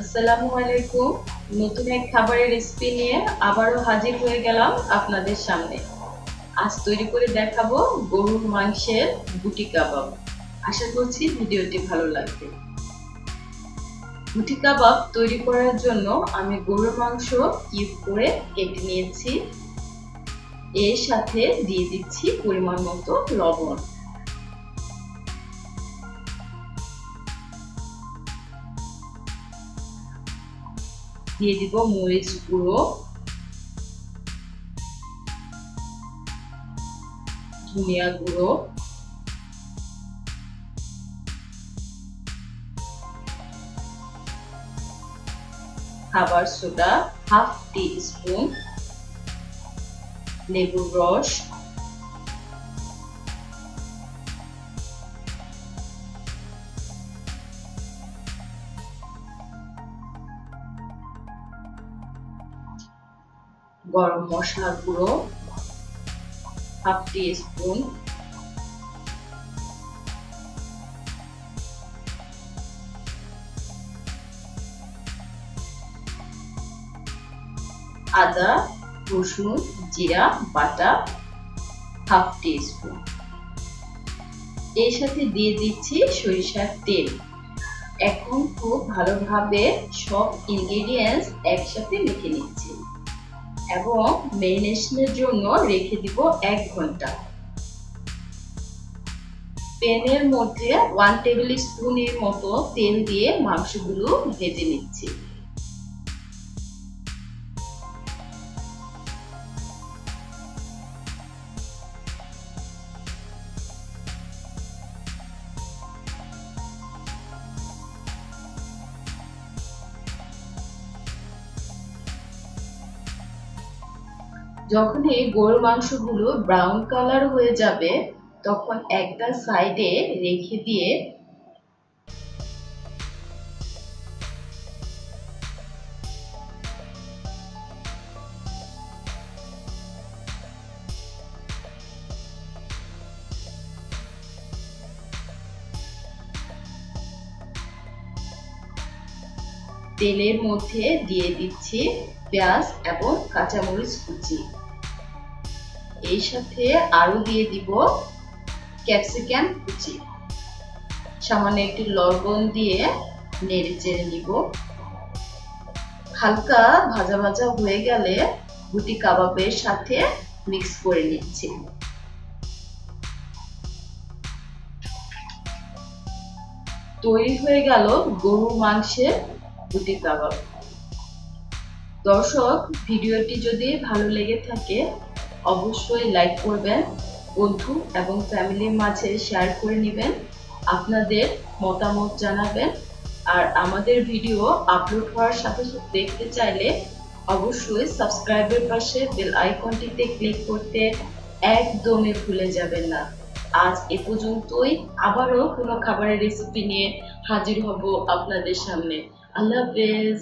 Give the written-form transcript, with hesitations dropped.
আসসালামু আলাইকুম। নতুন এক খাবারের রেসিপি নিয়ে আবারও হাজির হয়ে গেলাম আপনাদের সামনে। আজ তৈরি করে দেখাবো গরুর মাংসের বুটি কাবাব। আশা করছি ভিডিওটি ভালো লাগবে। বুটি কাবাব তৈরি করার জন্য আমি গরুর মাংস কিউব করে কেটে নিয়েছি। এর সাথে দিয়ে দিচ্ছি পরিমাণ মতো লবণ। দিয়ে দিব মরিচ গুঁড়ো, ধনিয়া গুঁড়ো, খাবার সোডা হাফ টি স্পুন, লেবুর রস, গরম মশলা গুঁড়ো হাফ টি স্পুন, আদা রসুন জিরা বাটা হাফ টি স্পুন। এর সাথে দিয়ে দিচ্ছি সরিষার তেল। এখন খুব ভালোভাবে সব ইনগ্রেডিয়েন্টস একসাথে মেখে নিচ্ছি এবং ম্যারিনেশনের জন্য রেখে দিব 1 ঘন্টা। প্যানের মধ্যে 1 টেবিল স্পুনের মতো তেল দিয়ে মাংসগুলো ভেজে নিচ্ছি। যখন এই গরুর মাংসগুলো ব্রাউন কালার হয়ে যাবে তখন একটা সাইডে রেখে দিয়ে তেলের মধ্যে দিয়ে দিচ্ছি পেঁয়াজ এবং কাঁচামরিচ কুচি। এই সাথে আরো দিয়ে দিব ক্যাপসিকাম কুচি। সামান্য একটু লবণ দিয়ে নেড়ে চেড়ে নিব। হালকা ভাজা ভাজা হয়ে গেলে বুটি কাবাবের সাথে মিক্স করে নিচ্ছি। তৈরি হয়ে গেল গরুর মাংসের বুটি কাবাব। দর্শক, ভিডিওটি যদি ভালো লেগে থাকে অবশ্যই লাইক করবেন, বন্ধু এবং ফ্যামিলির মাঝে শেয়ার করে নেবেন, আপনাদের মতামত জানাবেন। আর আমাদের ভিডিও আপলোড হওয়ার সাথে সাথে দেখতে চাইলে অবশ্যই সাবস্ক্রাইবের পাশে বেল আইকনটিতে ক্লিক করতে একদমই ভুলে যাবেন না। আজ এ পর্যন্তই। আবারও কোনো খাবারের রেসিপি নিয়ে হাজির হব আপনাদের সামনে। আল্লাহ হাফেজ।